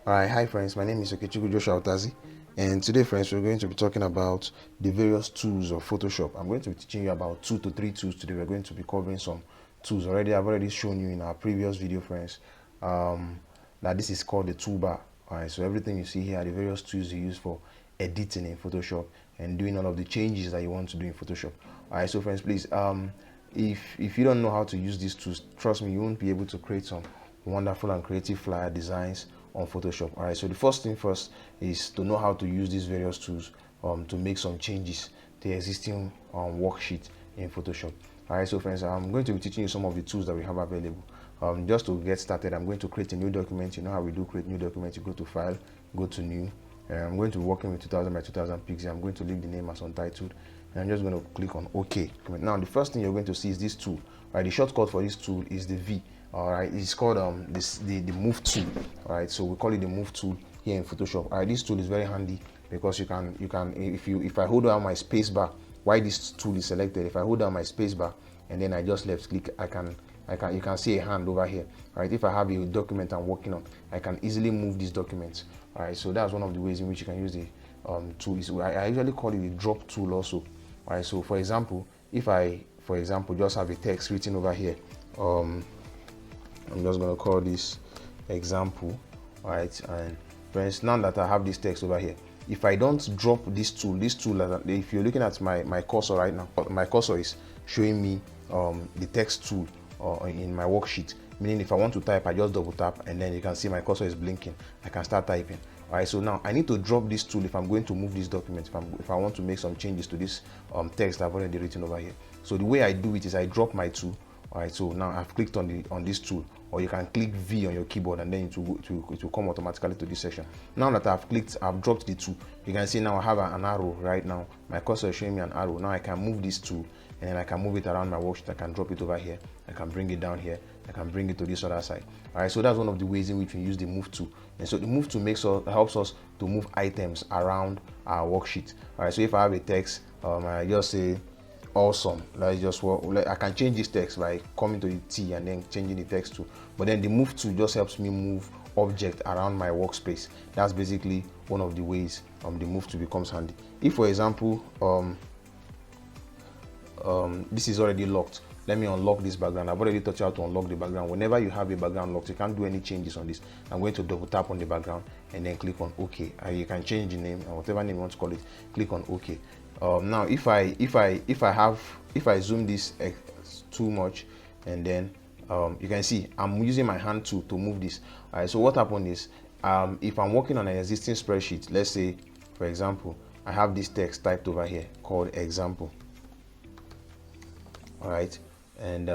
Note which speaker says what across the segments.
Speaker 1: Alright, hi friends, my name is Okechukwu Joshua Otazi, and today friends we're going to be talking about the various tools of Photoshop. I'm going to be teaching you about 2 to 3 tools today. We're going to be covering some tools already. I've already shown you in our previous video friends that this is called the toolbar. Alright, so everything you see here are the various tools you use for editing in Photoshop and doing all of the changes that you want to do in Photoshop. Alright, so friends, please if you don't know how to use these tools, trust me, you won't be able to create some wonderful and creative flyer designs on Photoshop. All right, so the first thing first is to know how to use these various tools to make some changes to the existing worksheet in Photoshop. All right, so friends, I'm going to be teaching you some of the tools that we have available. Just to get started, I'm going to create a new document. You know how we do create new documents. You go to File, go to New. I'm going to be working with 2000 by 2000 pixels. I'm going to leave the name as untitled, and I'm just going to click on OK. Now, the first thing you're going to see is this tool. Right, the shortcut for this tool is the V. All right, it's called the move tool. All right, so we call it the move tool here in Photoshop. All right, this tool is very handy because you can if I hold down my space bar while this tool is selected, if I hold down my space bar and then I just left click, you can see a hand over here. All right, if I have a document I'm working on, I can easily move these documents. All right, so that's one of the ways in which you can use the tool. I usually call it the drop tool also. All right, so for example, if I just have a text written over here, I'm just going to call this example. All right, and friends, now that I have this text over here, if I don't drop this tool, if you're looking at my cursor right now, my cursor is showing me the text tool in my worksheet, meaning if I want to type, I just double tap and then you can see my cursor is blinking. I can start typing. All right, so now I need to drop this tool if I'm going to move this document, if I want to make some changes to this text I've already written over here. So the way I do it is I drop my tool. All right, so now I've clicked on this tool, or you can click V on your keyboard and then it will come automatically to this section. Now that I've dropped the tool, you can see now I have an arrow right now. My cursor is showing me an arrow. Now I can move this tool and then I can move it around my worksheet. I can drop it over here. I can bring it down here. I can bring it to this other side. All right, so that's one of the ways in which we use the move tool. And so the move tool helps us to move items around our worksheet. All right, so if I have a text, I just say awesome. I can change this text by coming to the T and then changing the text to. But then the move tool just helps me move object around my workspace. That's basically one of the ways the move tool becomes handy. If for example this is already locked, let me unlock this background. I've already taught you how to unlock the background. Whenever you have a background locked, you can't do any changes on this. I'm going to double tap on the background and then click on OK. You can change the name or whatever name you want to call it. Click on OK. Now if I zoom this too much, and then you can see I'm using my hand tool to move this. All right, so what happened is if I'm working on an existing spreadsheet, let's say for example I have this text typed over here called example. All right, and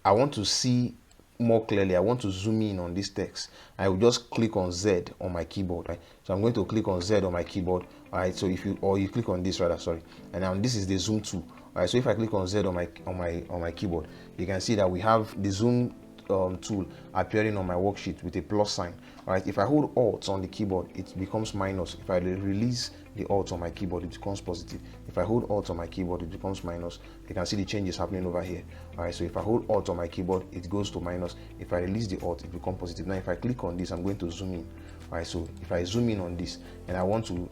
Speaker 1: I want to see more clearly, I want to zoom in on this text. I will just click on Z on my keyboard, right? So I'm going to click on Z on my keyboard. All right, so you click on this rather, sorry, and now this is the zoom tool. All right, so if I click on Z on my keyboard, you can see that we have the zoom tool appearing on my worksheet with a plus sign. All right, if I hold Alt on the keyboard, it becomes minus. If I release the Alt on my keyboard, it becomes positive. If I hold Alt on my keyboard, it becomes minus. You can see the changes happening over here. All right, so if I hold Alt on my keyboard, it goes to minus. If I release the Alt, it becomes positive. Now if I click on this, I'm going to zoom in. All right, so if I zoom in on this and I want to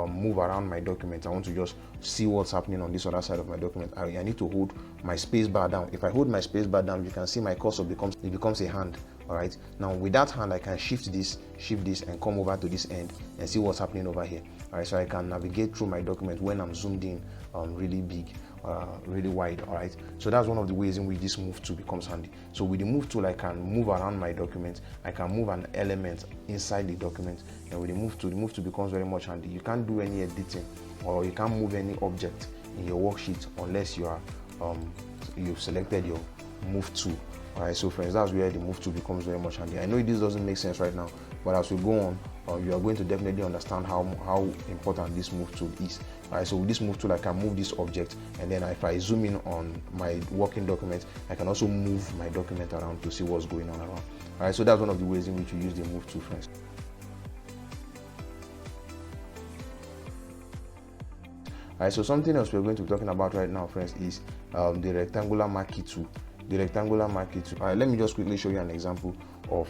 Speaker 1: move around my document, I want to just see what's happening on this other side of my document, I need to hold my space bar down. If I hold my space bar down, you can see my cursor becomes a hand. All right, now with that hand I can shift this and come over to this end and see what's happening over here. All right, so I can navigate through my document when I'm zoomed in really big, really wide. All right, so that's one of the ways in which this move tool becomes handy. So with the move tool, I can move around my document. I can move an element inside the document, and with the move tool becomes very much handy. You can't do any editing or you can't move any object in your worksheet unless you've selected your move tool. All right, so friends, that's where the move tool becomes very much handy. I know this doesn't make sense right now, but as we go on, you are going to definitely understand how important this move tool is. All right, so with this move tool, I can move this object, and then if I zoom in on my working document, I can also move my document around to see what's going on around. All right, so that's one of the ways in which you use the move tool, friends. All right, so something else we're going to be talking about right now, friends, is the rectangular marquee tool. the rectangular marquee tool. All right, let me just quickly show you an example of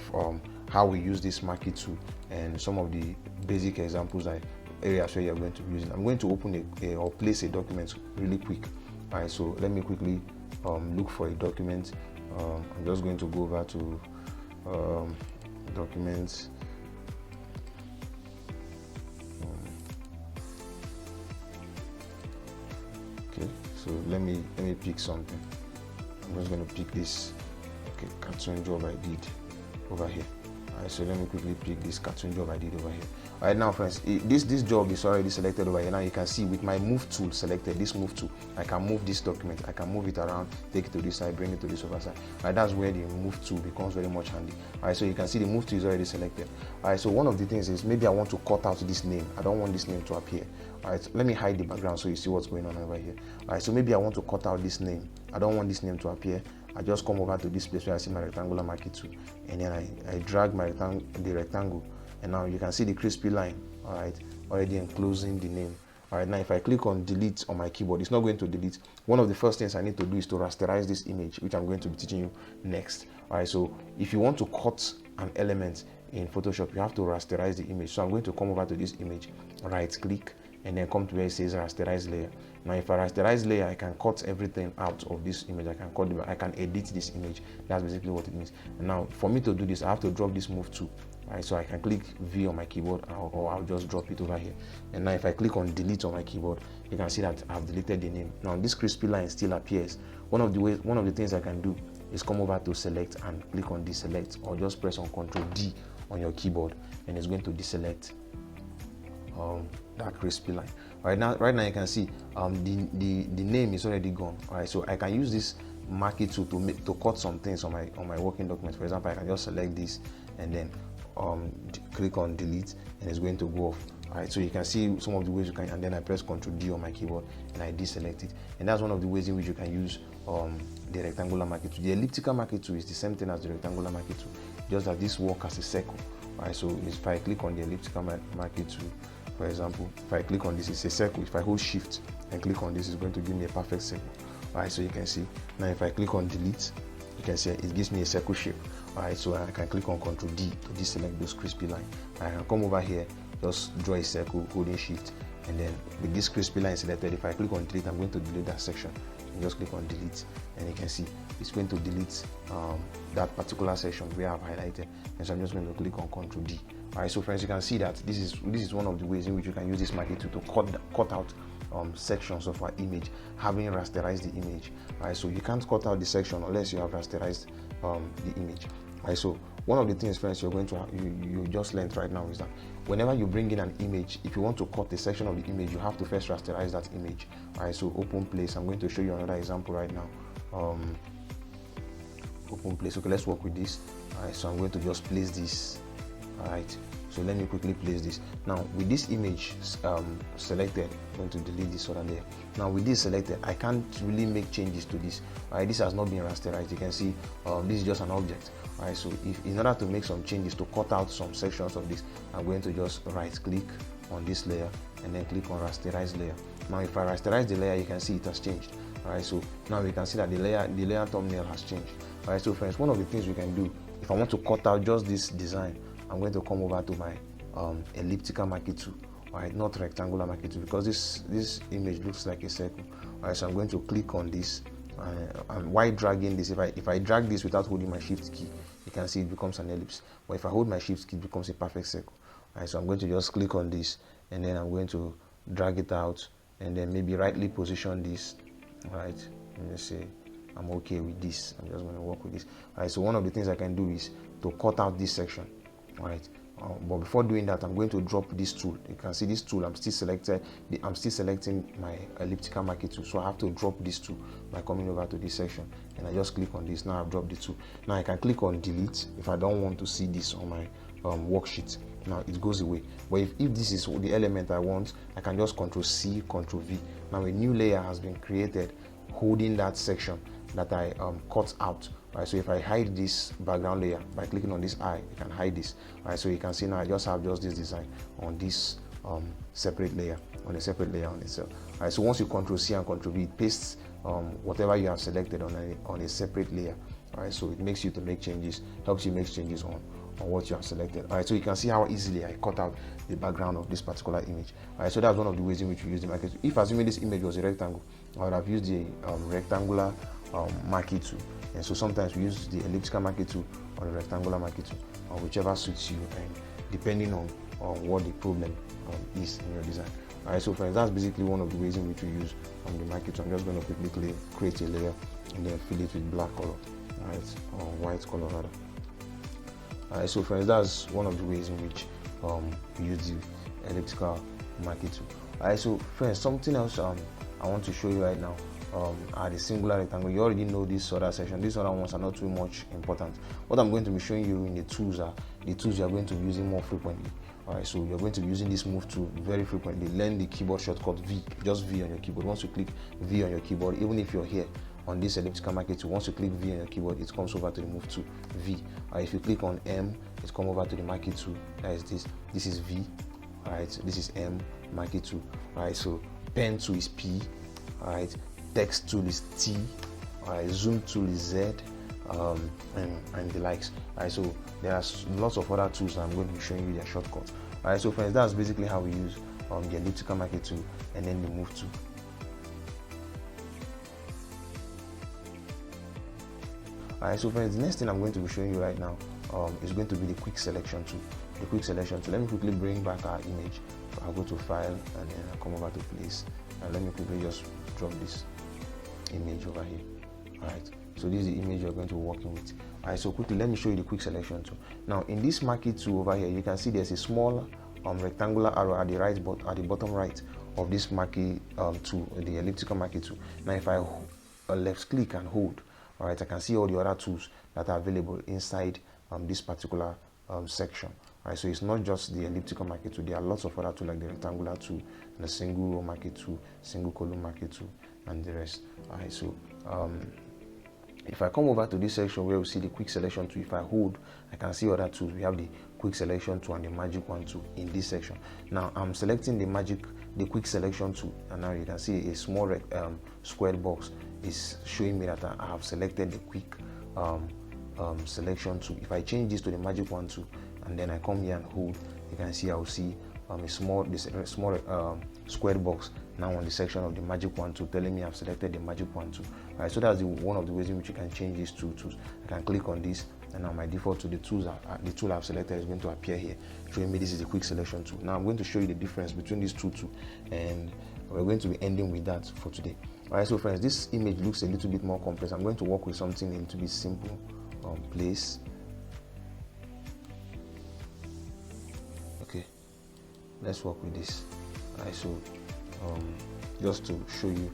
Speaker 1: how we use this marquee tool and some of the basic examples and areas where you're going to be using. I'm going to open or place a document really quick. All right, so let me quickly look for a document. I'm just going to go over to documents. Okay, so let me pick something. I'm just going to pick this. Okay, cartoon job I did over here. Alright, so let me quickly pick this cartoon job I did over here. Alright, now friends, this job is already selected over here. Now you can see with my move tool selected, this move tool, I can move this document, I can move it around, take it to this side, bring it to this other side. Alright, that's where the move tool becomes very much handy. Alright, so you can see the move tool is already selected. Alright, so one of the things is maybe I want to cut out this name. I don't want this name to appear. Alright, let me hide the background so you see what's going on over here. Alright, so maybe I want to cut out this name. I don't want this name to appear. I just come over to this place where I see my rectangular marquee tool, and then I drag the rectangle, and now you can see the crispy line, all right, already enclosing the name. All right, now if I click on delete on my keyboard, it's not going to delete. One of the first things I need to do is to rasterize this image, which I'm going to be teaching you next. All right, so if you want to cut an element in Photoshop, you have to rasterize the image. So I'm going to come over to this image, right click, and then come to where it says rasterize layer. Now if I rasterize layer, I can cut everything out of this image. I can edit this image. That's basically what it means. And now for me to do this, I have to drop this move tool. Right, so I can click V on my keyboard, or I'll just drop it over here. And now if I click on delete on my keyboard, you can see that I've deleted the name. Now this crispy line still appears. One of the things I can do is come over to select and click on deselect, or just press on Ctrl D on your keyboard, and it's going to deselect that crispy line. Right now you can see the name is already gone. All right, so I can use this marquee tool to cut some things on my working document. For example, I can just select this and then click on delete, and it's going to go off. All right, so you can see some of the ways you can, and then I press Ctrl D on my keyboard and I deselect it, and that's one of the ways in which you can use the rectangular marquee tool. The elliptical marquee tool is the same thing as the rectangular marquee tool, just that this works as a circle. All right, so if I click on the elliptical marquee tool, for example, if I click on this, it's a circle. If I hold shift and click on this, it's going to give me a perfect circle. All right, so you can see now if I click on delete, you can see it gives me a circle shape. All right, so I can click on Ctrl D to deselect those crispy line. I can come over here, just draw a circle, holding shift, and then with this crispy line selected, if I click on delete, I'm going to delete that section. And just click on delete, and you can see it's going to delete that particular section where I've highlighted. And so I'm just going to click on Ctrl D. All right, so friends, you can see that this is one of the ways in which you can use this marquee tool to cut out sections of our image, having rasterized the image. All right, so you can't cut out the section unless you have rasterized the image. All right, so one of the things, friends, you're going to you just learned right now is that whenever you bring in an image, if you want to cut a section of the image, you have to first rasterize that image. All right, so open place. I'm going to show you another example right now. Open place. Okay, let's work with this. All right, so I'm going to just place this. All right, so let me quickly place this. Now with this image selected, I'm going to delete this other layer. Now with this selected, I can't really make changes to this. All right, this has not been rasterized. You can see this is just an object. All right, so if in order to make some changes to cut out some sections of this, I'm going to just right click on this layer and then click on rasterize layer. Now if I rasterize the layer, you can see it has changed. All right, so now we can see that the layer thumbnail has changed. All right, so friends, one of the things we can do, if I want to cut out just this design, I'm going to come over to my elliptical marquee tool, all right, not rectangular marquee tool, because this image looks like a circle. All right, so I'm going to click on this, and while dragging this, if I drag this without holding my shift key, you can see it becomes an ellipse. But if I hold my shift key, it becomes a perfect circle. All right, so I'm going to just click on this, and then I'm going to drag it out, and then maybe rightly position this. All right, let me say I'm okay with this. I'm just going to work with this. All right, so one of the things I can do is to cut out this section. All right, but before doing that, I'm going to drop this tool. You can see this tool, I'm still selecting my elliptical marquee tool, so I have to drop this tool by coming over to this section, and I just click on this. Now I've dropped the tool. Now I can click on delete if I don't want to see this on my worksheet. Now it goes away. But if this is the element I want, I can just Ctrl C, Ctrl V. Now a new layer has been created holding that section that I cut out. Right, so if I hide this background layer by clicking on this eye, you can hide this. Right, so you can see now I just have this design on this separate layer, on a separate layer on itself. Right, so once you Ctrl C and Ctrl V, it pastes whatever you have selected on a separate layer. All right, so it makes you to make changes, helps you make changes on what you have selected. All right, so you can see how easily I cut out the background of this particular image. All right, so that's one of the ways in which we use the marquee tool. If assuming this image was a rectangle, I would have used the rectangular marquee tool. And so sometimes we use the elliptical marquee tool or the rectangular marquee tool, or whichever suits you, and depending on what the problem is in your design. All right, so friends, that's basically one of the ways in which we use the marquee tool. I'm just going to quickly create a layer and then fill it with black color, right, or white color rather. All right, so friends, that's one of the ways in which we use the elliptical marquee tool. All right, so friends, something else I want to show you right now are the singular rectangle. You already know this other section. These other ones are not too much important. What I'm going to be showing you in the tools are the tools you are going to be using more frequently. All right, so you're going to be using this move tool very frequently. Learn the keyboard shortcut V, just V on your keyboard. Once you click V on your keyboard, even if you're here on this elliptical marquee tool, once you click V on your keyboard, it comes over to the move tool V. If you click on M, it comes over to the marquee tool. That is this. This is V. All right, this is M, marquee tool. All right, so pen tool is P. All right, text tool is T. All right, zoom tool is Z. And the likes. All right, so there are lots of other tools I'm going to be showing you their shortcuts. All right, so friends, that's basically how we use the elliptical marquee tool and then the move tool. All right, so friends, the next thing I'm going to be showing you right now is going to be the quick selection tool. The quick selection tool. Let me quickly bring back our image. I'll go to File and then I'll come over to Place, and let me quickly just drop this image over here. All right. So this is the image you're going to be working with. All right, so quickly let me show you the quick selection tool. Now in this marquee tool over here, you can see there's a small rectangular arrow at the bottom right of this marquee tool, the elliptical marquee tool. Now if I left click and hold, all right, I can see all the other tools that are available inside this particular section. All right, so it's not just the elliptical marquee tool. There are lots of other tools like the rectangular tool, the single row marquee tool, single column marquee tool, and the rest. All right, so if I come over to this section where we see the quick selection tool, if I hold, I can see other tools. We have the quick selection tool and the magic one tool in this section. Now I'm selecting the quick selection tool, and now you can see a small squared box is showing me that I have selected the quick selection tool. If I change this to the magic one tool and then I come here and hold, you can see I'll see a small squared box now on the section of the magic one tool telling me I've selected the magic one tool. All right, so that's one of the ways in which you can change these two tools. I can click on this, and now my default to the tool I've selected is going to appear here, showing me this is the quick selection tool. Now I'm going to show you the difference between these two tools, and we're going to be ending with that for today. All right, so friends, this image looks a little bit more complex. I'm going to work with something a little bit simple. Place. Okay, let's work with this. All right, so just to show you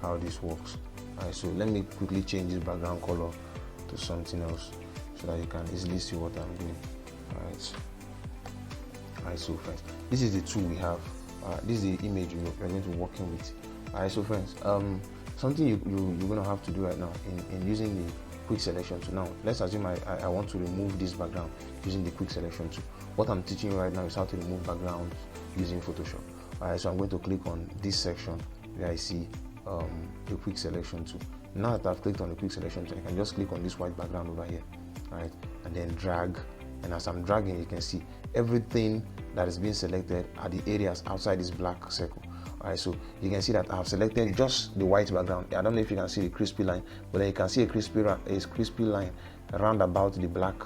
Speaker 1: how this works. All right, so let me quickly change this background color to something else so that you can easily see what I'm doing. All right, so friends, this is the tool we have. This is the image we're going to be working with. All right, so friends, something you're going to have to do right now in using the quick selection tool. Now let's assume I want to remove this background using the quick selection tool. What I'm teaching you right now is how to remove backgrounds using Photoshop. All right, so I'm going to click on this section where I see the quick selection tool. Now that I've clicked on the quick selection tool, I can just click on this white background over here, all right, and then drag. And as I'm dragging, you can see everything that is being selected are the areas outside this black circle. All right, so you can see that I've selected just the white background. I don't know if you can see the crispy line, but then you can see a crispy line around about the black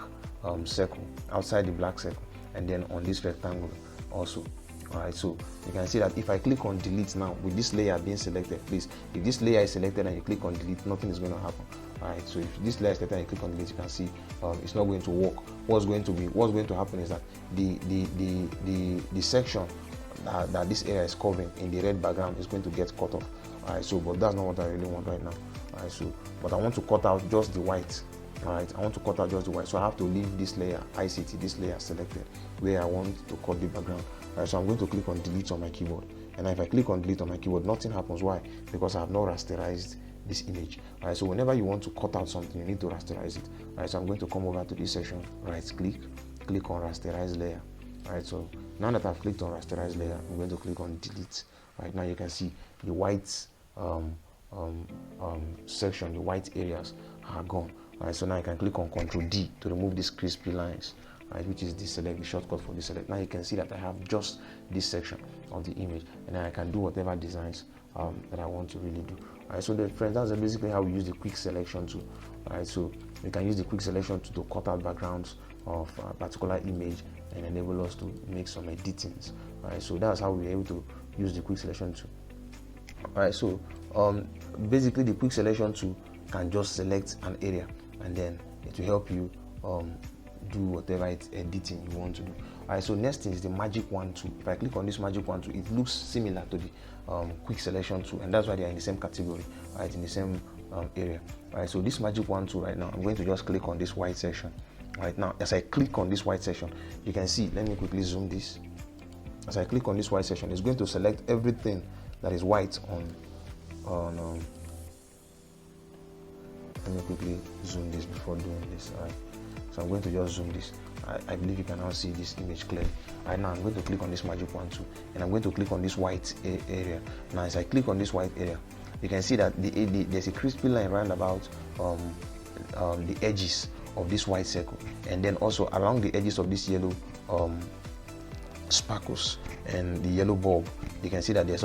Speaker 1: circle, outside the black circle, and then on this rectangle also. All right, so you can see that if I click on delete now with this layer being selected, please, if this layer is selected and you click on delete, nothing is going to happen. All right, so if this layer is selected and you click on delete, you can see it's not going to work. What's going to happen is that the section that this area is covering in the red background is going to get cut off. All right, so but that's not what I really want right now. All right, so but I want to cut out just the white. All right, I want to cut out just the white, so I have to leave this layer ICT, this layer selected where I want to cut the background. All right, so I'm going to click on delete on my keyboard, and if I click on delete on my keyboard, nothing happens. Why? Because I have not rasterized this image. All right, so whenever you want to cut out something, you need to rasterize it. All right, so I'm going to come over to this section, right click on rasterize layer. All right, so now that I've clicked on rasterize layer, I'm going to click on delete. Right now you can see the white section, the white areas are gone. Alright, so now I can click on Ctrl D to remove these crispy lines, right, which is deselect, the shortcut for deselect. Now you can see that I have just this section of the image, and then I can do whatever designs that I want to really do. Alright, so friends, that's basically how we use the quick selection tool. Alright, so we can use the quick selection tool to cut out backgrounds of a particular image and enable us to make some editings. Alright, so that's how we're able to use the quick selection tool. Alright, so basically the quick selection tool can just select an area, and then it will help you do whatever editing you want to do. Alright, so next thing is the magic wand tool. If I click on this magic wand tool, it looks similar to the quick selection tool, and that's why they are in the same category, right, in the same area. Alright, so this magic wand tool right now, I'm going to just click on this white section. Right now, as I click on this white section, you can see, let me quickly zoom this. As I click on this white section, it's going to select everything that is white on let me quickly zoom this before doing this. Alright, so I'm going to just zoom this. I believe you can now see this image clearly. Right now, I'm going to click on this magic wand tool, and I'm going to click on this white area. Now, as I click on this white area, you can see that there's a crispy line around about the edges of this white circle, and then also along the edges of this yellow sparkles and the yellow bulb. You can see that there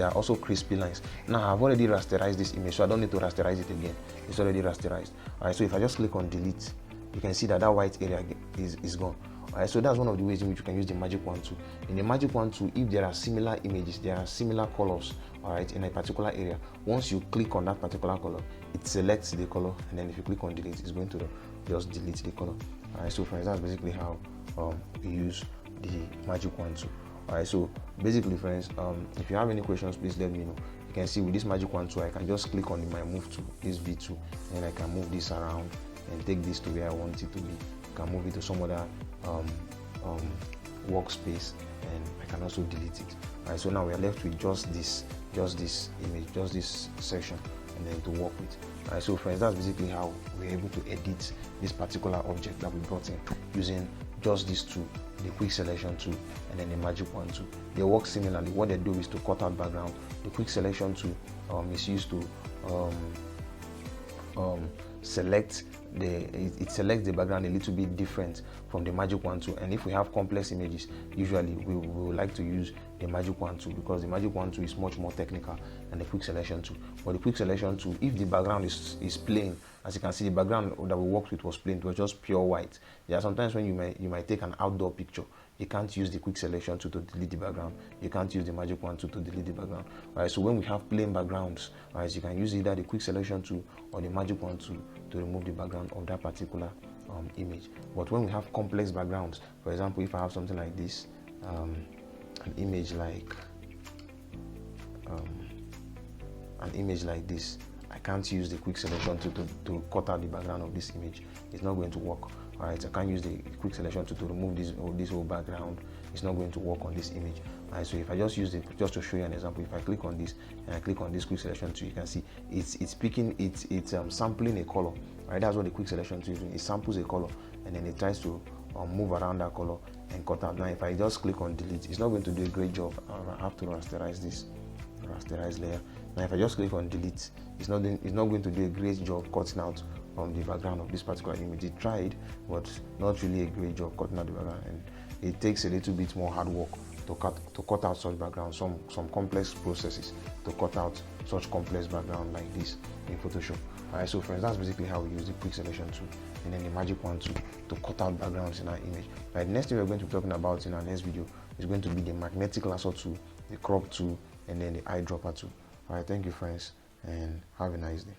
Speaker 1: are also crispy lines. Now, I've already rasterized this image, so I don't need to rasterize it again. It's already rasterized. Alright, so if I just click on delete, you can see that white area is gone. Alright, so that's one of the ways in which you can use the magic wand tool. In the magic wand tool, if there are similar images, there are similar colors, alright, in a particular area, once you click on that particular color, it selects the color, and then if you click on delete, it's going to just delete the color. Alright, so friends, that's basically how you use the magic wand tool. Alright, so basically friends, if you have any questions, please let me know. You can see with this magic wand tool, I can just click on my move tool, this V tool, and I can move this around and take this to where I want it to be. I can move it to some other workspace, and I can also delete it. Alright, so now we are left with just this image, just this section, and then to work with. Alright, so friends, that's basically how we're able to edit this particular object that we brought in using just these two, the quick selection tool and then the magic wand tool. They work similarly. What they do is to cut out background. The quick selection tool is used to select it selects the background a little bit different from the magic wand tool. And if we have complex images, usually we would like to use the magic wand tool, because the magic wand tool is much more technical than the quick selection tool. But the quick selection tool, if the background is plain, as you can see, the background that we worked with was plain, it was just pure white. There are sometimes when you might take an outdoor picture, you can't use the quick selection tool to delete the background. You can't use the magic wand tool to delete the background. Alright, so when we have plain backgrounds, alright, you can use either the quick selection tool or the magic wand tool to remove the background of that particular image. But when we have complex backgrounds, for example, if I have something like this, an image like this, I can't use the quick selection to cut out the background of this image. It's not going to work. Alright, I can't use the quick selection to remove this whole background. It's not going to work on this image. Alright, so if I just use it, just to show you an example, if I click on this and I click on this quick selection tool, you can see it's picking, it's sampling a color. Right, that's what the quick selection tool is doing. It samples a color and then it tries to move around that color and cut out. Now, if I just click on delete, it's not going to do a great job. I have to rasterize this, rasterize layer. Now, if I just click on delete, it's not going to do a great job cutting out the background of this particular image. It tried, but not really a great job cutting out the background, and it takes a little bit more hard work to cut out such background, some complex processes to cut out such complex background like this in Photoshop. Alright, so friends, that's basically how we use the quick selection tool and then the magic wand tool to cut out backgrounds in our image. Right, the next thing we're going to be talking about in our next video is going to be the magnetic lasso tool, the crop tool, and then the eyedropper tool. Alright, thank you friends, and have a nice day.